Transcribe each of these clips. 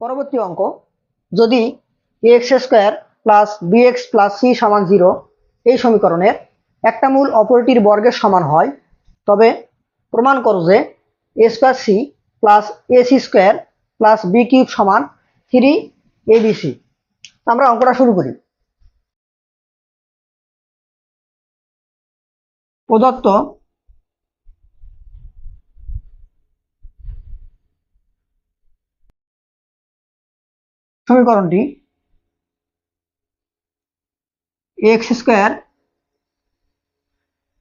পরবর্তী অঙ্ক, যদি ax² plus bx plus c সমান 0 এই সমীকরণের একটা মূল অপরটির বর্গের সমান হয়, তবে প্রমাণ করো যে a² c plus ac² plus b³ সমান 3abc। আমরা অঙ্কটা শুরু করি। প্রদত্ত সমীকরণটি ax²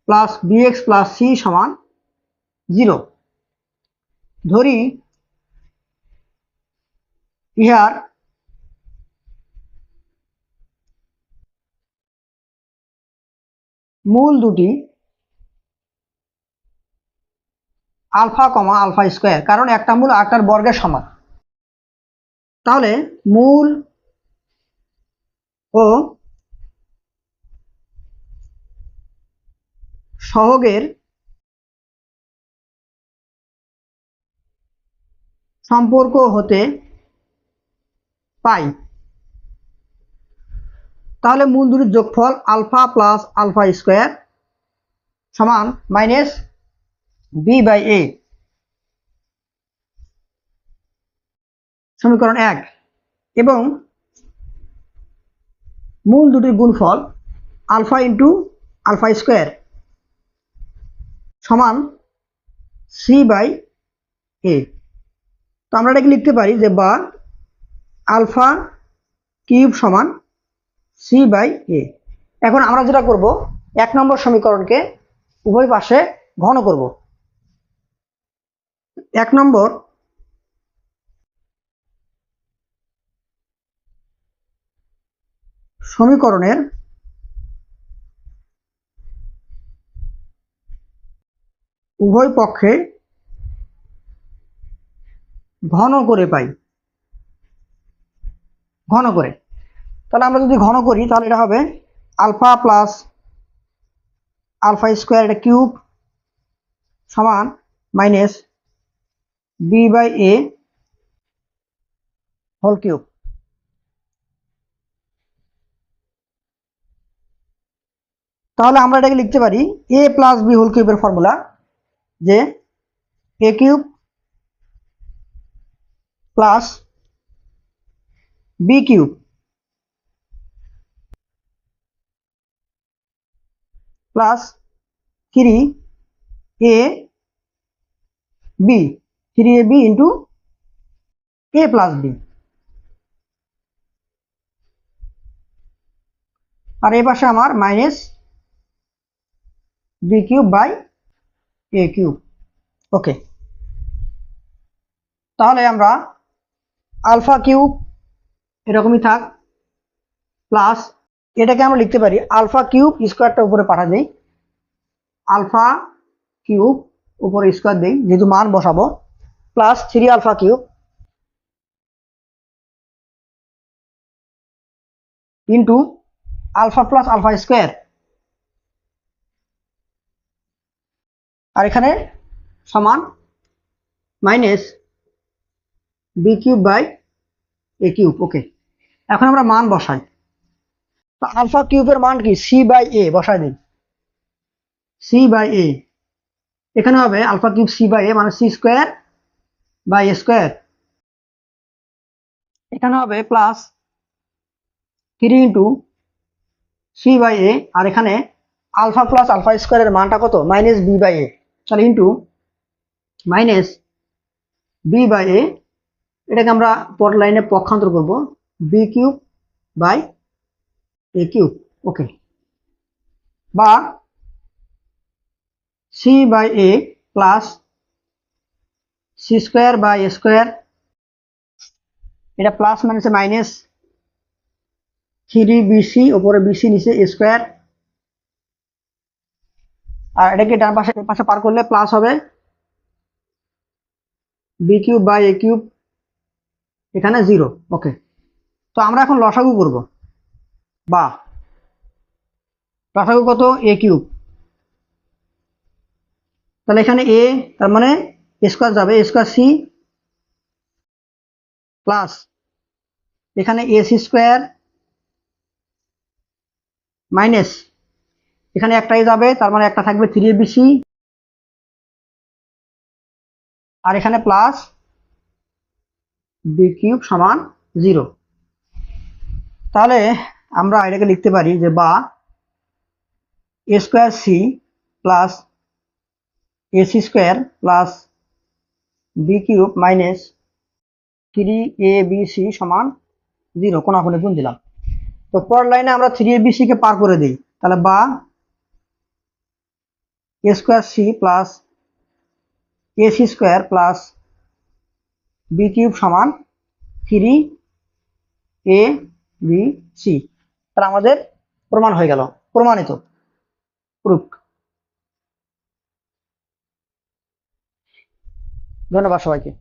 plus bx plus c সমান 0। ধরি ইহার মূল দুটি আলফা কমা আলফা স্কোয়ার, কারণ একটা মূল আটটার বর্গের সমান। তাহলে মূল ও সহগের সম্পর্ক হতে পাই। তাহলে মূল দুটির যোগফল আলফা প্লাস আলফা স্কোয়ার সমান মাইনাস b/a। সমীকরণ 1। এবং মূল দুটির গুণফল আলফা ইন্টু আলফা স্কোয়ার সমান c/a। তো আমরা এটাকে লিখতে পারি যে বা আলফা কিউব সমান c/a। এখন আমরা যেটা করব, 1 নম্বর সমীকরণকে উভয় পাশে ঘন করব। 1 নম্বর সমীকরণের উভয় পক্ষে ঘন করে পাই। ঘন করে, তাহলে আমরা যদি ঘন করি তাহলে এটা হবে আলফা প্লাস আলফা স্কোয়ার এটা কিউব সমান মাইনাস b/a হোল কিউব। তাহলে আমরা এটাকে লিখতে পারি a প্লাস b হোল কিউবের ফর্মুলা, যে a cube plus b cube plus 3ab into a plus b। আর এই পাশে আমার মাইনাস b³/a³। ওকে, তাহলে আমরা আলফা কিউব এরকমই থাক প্লাস এটাকে আমরা লিখতে পারি আলফা কিউব স্কোয়ারটা উপরে পাঠা দেই, আলফা কিউব উপরে স্কোয়ার দেই যেহেতু মান বসাবো, plus 3 alpha cube into alpha plus alpha square, আর এখানে সমান মাইনাস b³/a³। ওকে, এখন আমরা মান বসাই। তো আলফা কিউবের মান কি c/a বসাই দিই, c/a। এখানে হবে আলফা কিউব c/a মানে c²/a²। এখানে হবে প্লাস 3 ইন্টু c/a, আর এখানে আলফা প্লাস আলফা স্কোয়ারের মানটা কত মাইনাস b/a, তাহলে ইন্টু মাইনাস b/a। এটাকে আমরা পর লাইনে পক্ষান্তর করব, b³/a³। ওকে, বা c/a প্লাস c²/a², এটা প্লাস মাইনাসে মাইনাস 3bc উপরে bc নিচে a², আর এটাকে ডান পাশে পার করলে প্লাস হবে b³/a³, এখানে 0। ওকে, তো আমরা এখন লসাগু করব, বা লসাগু কত a³। তাহলে এখানে a, তার মানে স্কোয়ার যাবে, a² c প্লাস এখানে এসি স্কোয়ার মাইনাস এখানে একটাই যাবে, তার মানে একটা থাকবে 3abc, আর এখানে প্লাস বি কিউব সমান 0। তাহলে আমরা এটাকে লিখতে পারি যে বা A square C plus AC square plus B cube minus 3abc সমান 0, কোনাকুনি গুণ দিলাম। তো পরের লাইনে আমরা 3abc কে পার করে দিই, তাহলে বা A square C plus AC square plus B cube সমান 3abc। তাহলে আমাদের প্রমাণ হয়ে গেল, প্রমাণিত, প্রুফ। ধন্যবাদ সবাইকে।